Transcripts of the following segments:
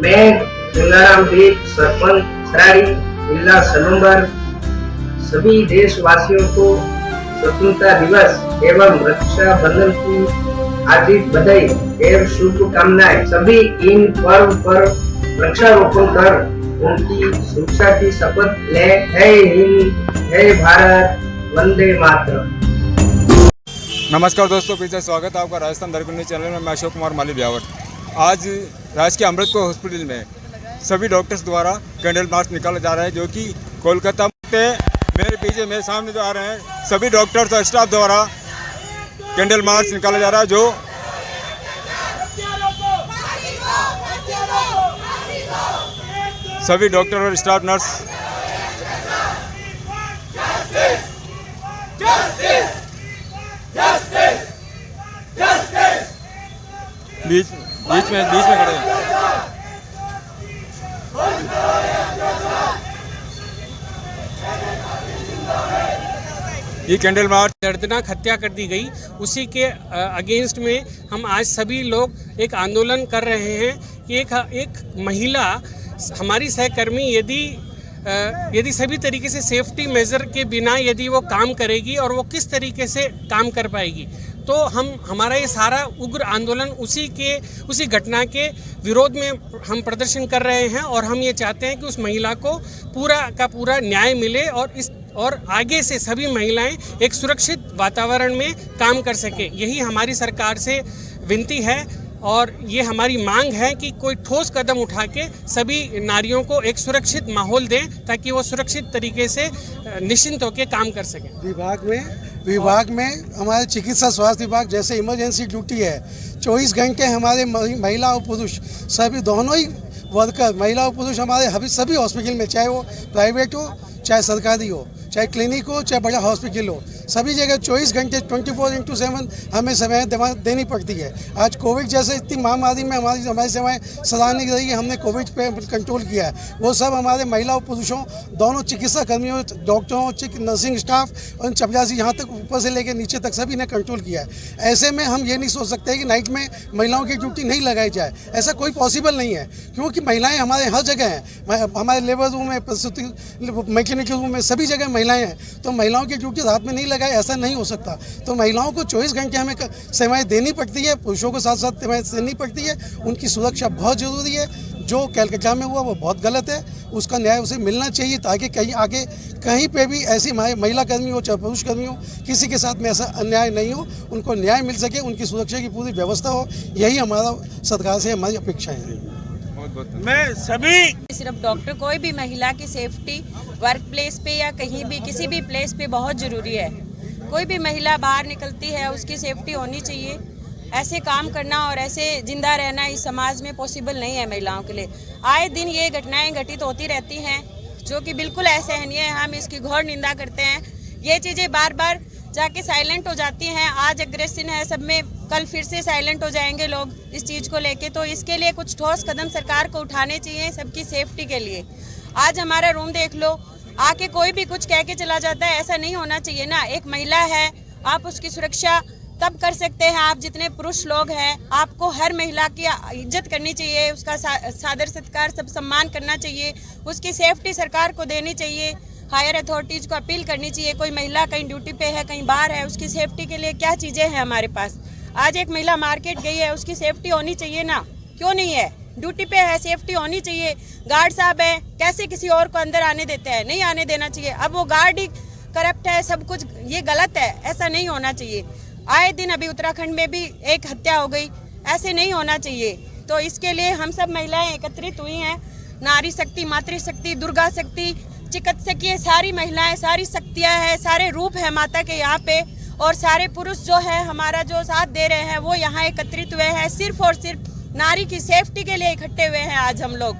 मैं गंगाराम दीप सरपंच सराड़ी जिला सलूम्बर सभी देशवासियों को स्वतंत्रता दिवस एवं रक्षाबंधन की हार्दिक बधाई एवं शुभकामनाएं। सभी इन पर्व पर वृक्षारोपण कर उनकी सुरक्षा की शपथ ले। जय हिंद, जय भारत, वंदे मातरम। नमस्कार दोस्तों, फिर से स्वागत है आपका राजस्थान दर्पण न्यूज़ चैनल में। मैं अशोक कुमार माली ब्यावट। आज राजकीय अमृतसर हॉस्पिटल में सभी डॉक्टर्स द्वारा कैंडल मार्च निकाला जा रहा है, जो कि कोलकाता में मेरे पीछे मेरे सामने जो आ रहे हैं सभी डॉक्टर्स और स्टाफ द्वारा कैंडल मार्च निकाला जा रहा है, जो सभी डॉक्टर और स्टाफ नर्स बीच में खड़े हैं। ये कैंडल मार्च दर्दनाक हत्या कर दी गई, उसी के अगेंस्ट में हम आज सभी लोग एक आंदोलन कर रहे हैं कि एक महिला हमारी सहकर्मी यदि सभी तरीके से सेफ्टी मेजर के बिना यदि वो काम करेगी और वो किस तरीके से काम कर पाएगी, तो हमारा ये सारा उग्र आंदोलन उसी घटना के विरोध में हम प्रदर्शन कर रहे हैं। और हम ये चाहते हैं कि उस महिला को पूरा का पूरा न्याय मिले और आगे से सभी महिलाएं एक सुरक्षित वातावरण में काम कर सकें। यही हमारी सरकार से विनती है और ये हमारी मांग है कि कोई ठोस कदम उठा के सभी नारियों को एक सुरक्षित माहौल दें, ताकि वो सुरक्षित तरीके से निश्चिंत होकर काम कर सकें। विभाग में हमारे चिकित्सा स्वास्थ्य विभाग जैसे इमरजेंसी ड्यूटी है, 24 घंटे हमारे महिला और पुरुष सभी दोनों ही वर्कर, महिला और पुरुष हमारे सभी हॉस्पिटल में, चाहे वो प्राइवेट हो चाहे सरकारी हो, चाहे क्लिनिक हो चाहे बड़ा हॉस्पिटल हो, सभी जगह 24 घंटे 24/7 हमें सेवाएं देनी पड़ती है। आज कोविड जैसे इतनी महामारी में हमारी सेवाएं सराहनीय रही है। हमने कोविड पे कंट्रोल किया है। वो सब हमारे महिला और पुरुषों दोनों चिकित्सा कर्मियों, डॉक्टरों, नर्सिंग स्टाफ और चपरासी यहाँ तक ऊपर से लेकर नीचे तक सभी ने कंट्रोल किया है। ऐसे में हम ये नहीं सोच सकते कि नाइट में महिलाओं की ड्यूटी नहीं लगाई जाए। ऐसा कोई पॉसिबल नहीं है, क्योंकि महिलाएँ हमारे हर जगह हैं। हमारे लेबर रूम में, प्रसूति मैकेनिकल रूम में, सभी जगह महिलाएं हैं। तो महिलाओं की ड्यूटी रात में नहीं लगाए, ऐसा नहीं हो सकता। तो महिलाओं को 24 घंटे हमें सेवाएं देनी पड़ती है, पुरुषों को साथ साथ सेवाएं देनी पड़ती है। उनकी सुरक्षा बहुत ज़रूरी है। जो कलकत्ता में हुआ वो बहुत गलत है, उसका न्याय उसे मिलना चाहिए, ताकि कहीं आगे कहीं पे भी ऐसी महिला कर्मी हो चाहे पुरुष कर्मी हो, किसी के साथ में ऐसा अन्याय नहीं हो, उनको न्याय मिल सके, उनकी सुरक्षा की पूरी व्यवस्था हो। यही हमारा सरकार से हमारी अपेक्षा है। मैं सभी सिर्फ डॉक्टर, कोई भी महिला की सेफ्टी वर्क प्लेस पे या कहीं भी किसी भी प्लेस पे बहुत ज़रूरी है। कोई भी महिला बाहर निकलती है, उसकी सेफ्टी होनी चाहिए। ऐसे काम करना और ऐसे जिंदा रहना इस समाज में पॉसिबल नहीं है महिलाओं के लिए। आए दिन ये घटनाएं घटित होती रहती हैं, जो कि बिल्कुल असहनीय है। हम इसकी घोर निंदा करते हैं। ये चीज़ें बार बार जाके साइलेंट हो जाती हैं। आज एग्रेशन है सब में, कल फिर से साइलेंट हो जाएंगे लोग इस चीज़ को लेके। तो इसके लिए कुछ ठोस कदम सरकार को उठाने चाहिए सबकी सेफ्टी के लिए। आज हमारा रूम देख लो, आके कोई भी कुछ कह के चला जाता है, ऐसा नहीं होना चाहिए ना। एक महिला है, आप उसकी सुरक्षा तब कर सकते हैं आप जितने पुरुष लोग हैं। आपको हर महिला की इज्जत करनी चाहिए, उसका सादर सत्कार सब सम्मान करना चाहिए, उसकी सेफ्टी सरकार को देनी चाहिए। हायर अथॉरिटीज़ को अपील करनी चाहिए। कोई महिला कहीं ड्यूटी पे है, कहीं बाहर है, उसकी सेफ्टी के लिए क्या चीज़ें हैं हमारे पास। आज एक महिला मार्केट गई है, उसकी सेफ्टी होनी चाहिए ना, क्यों नहीं है? ड्यूटी पे है, सेफ्टी होनी चाहिए। गार्ड साहब है, कैसे किसी और को अंदर आने देते हैं? नहीं आने देना चाहिए। अब वो गार्ड ही करप्ट है, सब कुछ ये गलत है, ऐसा नहीं होना चाहिए। आए दिन अभी उत्तराखंड में भी एक हत्या हो गई, ऐसे नहीं होना चाहिए। तो इसके लिए हम सब महिलाएं एकत्रित हुई हैं। नारी शक्ति, मातृशक्ति, दुर्गा शक्ति, चिकित्सकीय सारी महिलाएं, सारी शक्तियाँ हैं, सारे रूप हैं माता के यहाँ पे। और सारे पुरुष जो है हमारा जो साथ दे रहे हैं, वो यहाँ एकत्रित हुए हैं सिर्फ और सिर्फ नारी की सेफ्टी के लिए इकट्ठे हुए हैं आज हम लोग।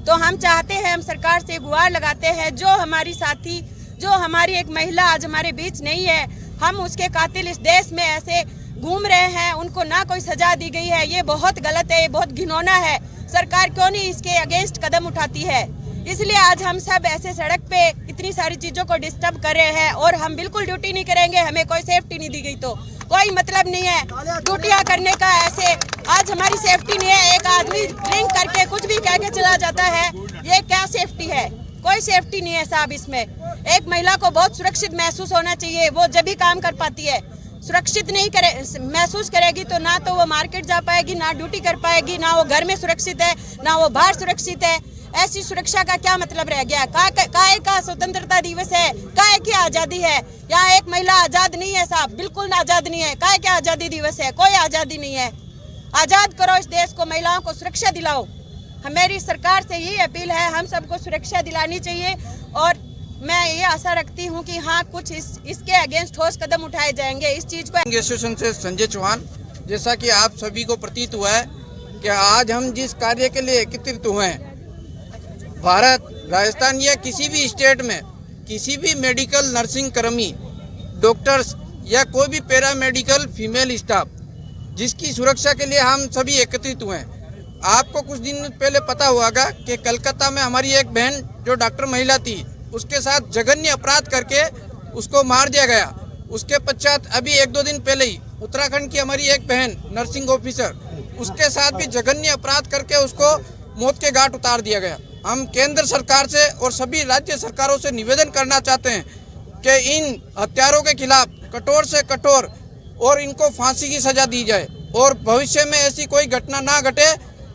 तो हम चाहते हैं, हम सरकार से गुहार लगाते हैं, जो हमारी साथी, जो हमारी एक महिला आज हमारे बीच नहीं है, हम उसके कातिल इस देश में ऐसे घूम रहे हैं, उनको ना कोई सजा दी गई है। ये बहुत गलत है, ये बहुत घिनौना है। सरकार क्यों नहीं इसके अगेंस्ट कदम उठाती है? इसलिए आज हम सब ऐसे सड़क पे इतनी सारी चीज़ों को डिस्टर्ब कर रहे हैं। और हम बिल्कुल ड्यूटी नहीं करेंगे, हमें कोई सेफ्टी नहीं दी गई तो कोई मतलब नहीं है ड्यूटियां करने का। ऐसे आज हमारी सेफ्टी नहीं है, एक आदमी ड्रिंक करके कुछ भी कह के चला जाता है, ये क्या सेफ्टी है? कोई सेफ्टी नहीं है साहब इसमें। एक महिला को बहुत सुरक्षित महसूस होना चाहिए, वो जब भी काम कर पाती है। सुरक्षित नहीं करे महसूस करेगी तो ना तो वो मार्केट जा पाएगी, ना ड्यूटी कर पाएगी, ना वो घर में सुरक्षित है, ना वो बाहर सुरक्षित है। ऐसी सुरक्षा का क्या मतलब रह गया? काहे का स्वतंत्रता दिवस है, काहे की आज़ादी है? यहाँ एक महिला आज़ाद नहीं है साहब, बिल्कुल आज़ाद नहीं है। काहे क्या आज़ादी दिवस है? कोई आज़ादी नहीं है। आज़ाद करो इस देश को, महिलाओं को सुरक्षा दिलाओ। हमारी सरकार से यही अपील है, हम सबको सुरक्षा दिलानी चाहिए और मैं ये आशा रखती हूँ कि हाँ कुछ इसके अगेंस्ट ठोस कदम उठाए जाएंगे। इस चीज़ को एसोसिएशन से संजय चौहान, जैसा कि आप सभी को प्रतीत हुआ है कि आज हम जिस कार्य के लिए एकत्रित हुए हैं, भारत, राजस्थान या किसी भी स्टेट में किसी भी मेडिकल नर्सिंग कर्मी, डॉक्टर्स या कोई भी पैरामेडिकल फीमेल स्टाफ जिसकी सुरक्षा के लिए हम सभी एकत्रित हुए हैं। आपको कुछ दिन पहले पता होगा कि कलकत्ता में हमारी एक बहन जो डॉक्टर महिला थी, उसके साथ जघन्य अपराध करके उसको मार दिया गया। उसके पश्चात अभी 1-2 दिन पहले ही उत्तराखंड की हमारी एक बहन नर्सिंग ऑफिसर, उसके साथ भी जघन्य अपराध करके उसको मौत के घाट उतार दिया गया। हम केंद्र सरकार से और सभी राज्य सरकारों से निवेदन करना चाहते हैं कि इन हत्यारों के खिलाफ कठोर से कठोर और इनको फांसी की सजा दी जाए और भविष्य में ऐसी कोई घटना ना घटे,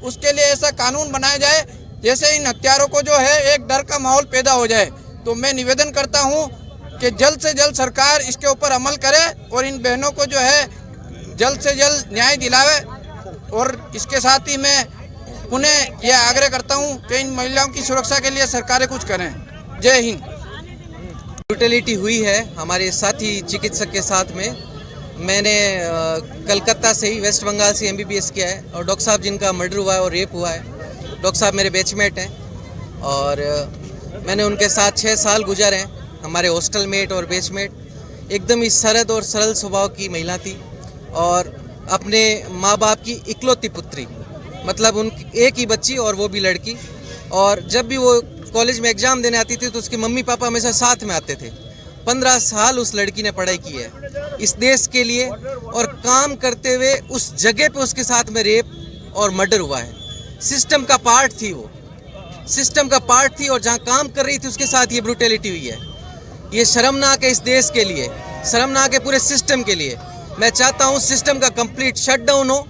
उसके लिए ऐसा कानून बनाया जाए जैसे इन हत्यारों को जो है एक डर का माहौल पैदा हो जाए। तो मैं निवेदन करता हूं कि जल्द से जल्द सरकार इसके ऊपर अमल करे और इन बहनों को जो है जल्द से जल्द न्याय दिलावे। और इसके साथ ही मैं पुनः यह आग्रह करता हूं कि इन महिलाओं की सुरक्षा के लिए सरकारें कुछ करें। जय हिंद। ब्रूटलिटी हुई है हमारे साथी चिकित्सक के साथ में। मैंने कलकत्ता से ही, वेस्ट बंगाल से MBBS किया है और डॉक्टर साहब जिनका मर्डर हुआ है और रेप हुआ है, डॉक्टर साहब मेरे बैचमेट हैं और मैंने उनके साथ 6 साल गुजारे हैं। हमारे हॉस्टल मेट और बैचमेट। एकदम ही सरल और सरल स्वभाव की महिला थी और अपने माँ बाप की इकलौती पुत्री, मतलब उन एक ही बच्ची और वो भी लड़की। और जब भी वो कॉलेज में एग्ज़ाम देने आती थी तो उसके मम्मी पापा हमेशा साथ में आते थे। 15 साल उस लड़की ने पढ़ाई की है इस देश के लिए और काम करते हुए उस जगह पे उसके साथ में रेप और मर्डर हुआ है। सिस्टम का पार्ट थी वो, सिस्टम का पार्ट थी और जहाँ काम कर रही थी उसके साथ ये ब्रूटलिटी हुई है। ये शर्मनाक है इस देश के लिए, शर्मनाक है पूरे सिस्टम के लिए। मैं चाहता हूँ सिस्टम का कंप्लीट शटडाउन हो।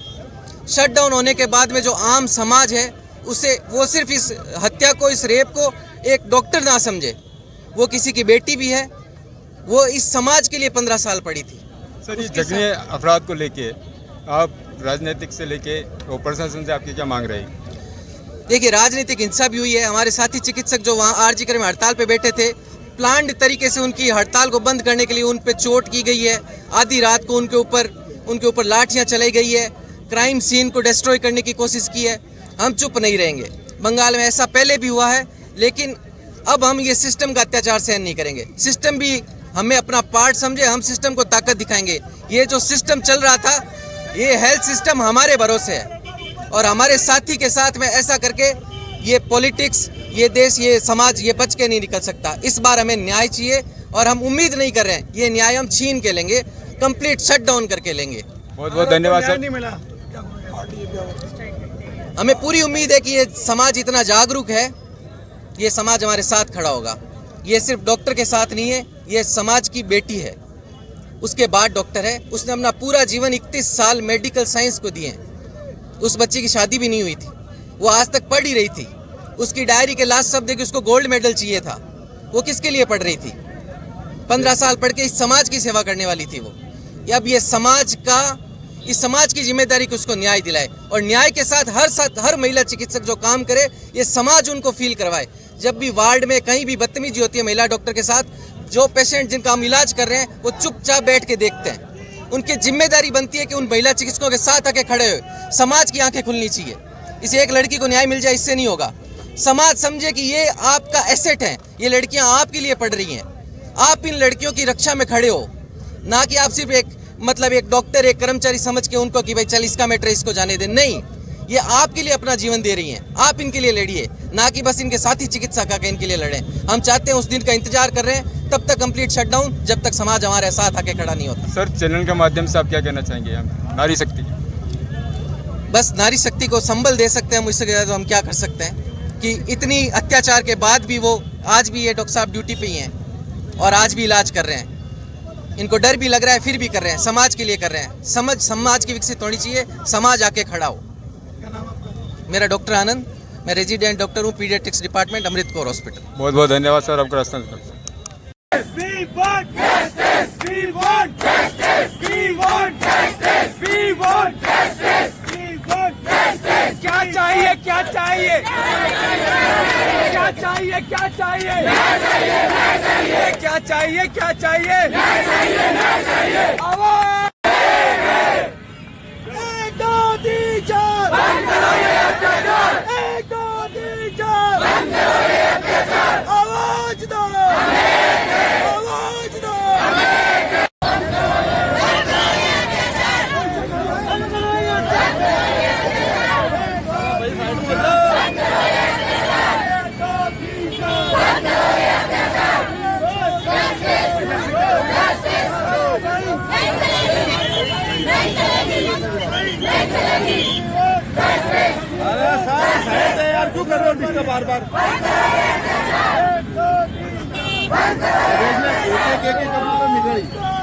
शटडाउन होने के बाद में जो आम समाज है उसे, वो सिर्फ इस हत्या को, इस रेप को एक डॉक्टर ना समझे, वो किसी की बेटी भी है, वो इस समाज के लिए 15 साल पड़ी थी। सर, ये जघन्य अपराध को लेके आप राजनीतिक से लेके और प्रशासन से आपकी क्या मांग रहेगी? देखिए, राजनीतिक हिंसा भी हुई है। हमारे साथी चिकित्सक जो वहाँ RG-कर में हड़ताल पे बैठे थे, प्लान्ड तरीके से उनकी हड़ताल को बंद करने के लिए उन पे चोट की गई है। आधी रात को उनके ऊपर लाठियाँ चलाई गई है। क्राइम सीन को डिस्ट्रॉय करने की कोशिश की है। हम चुप नहीं रहेंगे। बंगाल में ऐसा पहले भी हुआ है, लेकिन अब हम ये सिस्टम का अत्याचार सहन नहीं करेंगे। सिस्टम भी हमें अपना पार्ट समझे, हम सिस्टम को ताकत दिखाएंगे। ये जो सिस्टम चल रहा था, ये हेल्थ सिस्टम हमारे भरोसे है और हमारे साथी के साथ में ऐसा करके ये पॉलिटिक्स, ये देश, ये समाज, ये बच के नहीं निकल सकता। इस बार हमें न्याय चाहिए और हम उम्मीद नहीं कर रहे हैं ये न्याय हम छीन के लेंगे, कंप्लीट शटडाउन करके लेंगे। बहुत बहुत धन्यवाद सर। हमें पूरी उम्मीद है कि ये समाज इतना जागरूक है, ये समाज हमारे साथ खड़ा होगा। ये सिर्फ डॉक्टर के साथ नहीं है, ये समाज की बेटी है, उसके बाद डॉक्टर है। उसने अपना पूरा जीवन 31 साल मेडिकल साइंस को दिए हैं। उस बच्ची की शादी भी नहीं हुई थी, वो आज तक पढ़ ही रही थी। उसकी डायरी के लास्ट शब्द है कि उसको गोल्ड मेडल चाहिए था। वो किसके लिए पढ़ रही थी? 15 साल पढ़ के इस समाज की सेवा करने वाली थी वो। अब ये इस समाज की जिम्मेदारी कि उसको न्याय दिलाए और न्याय के साथ हर महिला चिकित्सक जो काम करे, ये समाज उनको फील करवाए। जब भी वार्ड में कहीं भी बदतमीजी होती है महिला डॉक्टर के साथ, जो पेशेंट जिनका हम इलाज कर रहे हैं वो चुपचाप बैठ के देखते हैं। उनकी जिम्मेदारी बनती है कि उन महिला चिकित्सकों के साथ आके खड़े हुए। समाज की आंखें खुलनी चाहिए। इसे एक लड़की को न्याय मिल जाए, इससे नहीं होगा। समाज समझे कि ये आपका एसेट है, ये लड़कियां आपके लिए पढ़ रही हैं, आप इन लड़कियों की रक्षा में खड़े हो, ना कि आप सिर्फ एक डॉक्टर, एक कर्मचारी समझ के उनको कि भाई चल इसका मैटर इसको जाने दे। नहीं, ये आपके लिए अपना जीवन दे रही हैं, आप इनके लिए लड़िए, ना कि बस इनके साथी चिकित्सक आके इनके लिए लड़ें। हम चाहते हैं, उस दिन का इंतजार कर रहे हैं, तब तक कंप्लीट शटडाउन, जब तक समाज हमारे साथ आके खड़ा नहीं होता। सर, चैनल के माध्यम से आप क्या कहना चाहेंगे हम नारी शक्ति? बस नारी शक्ति को संबल दे सकते हैं, मुझसे ज़्यादा तो हम क्या कर सकते हैं कि इतनी अत्याचार के बाद भी वो आज भी ये डॉक्टर साहब ड्यूटी पे ही हैं और आज भी इलाज कर रहे हैं। इनको डर भी लग रहा है, फिर भी कर रहे हैं, समाज के लिए कर रहे हैं। समाज की विकसित होनी चाहिए, समाज आके खड़ा हो। मेरा डॉक्टर आनंद, मैं रेजिडेंट डॉक्टर हूँ, paediatrics department, Amrit Kaur hospital. बहुत बहुत धन्यवाद सर आपका रास्ता। क्या चाहिए, क्या चाहिए, क्या चाहिए, क्या चाहिए, क्या चाहिए, क्या चाहिए, आवाज एक दो तीन चार, एक दो तीन चार, आवाज दो, आवाज दो। अरे साहब यार, क्यों कर रहे हो डिस्टर्ब बार बार? एक एक मिल रही।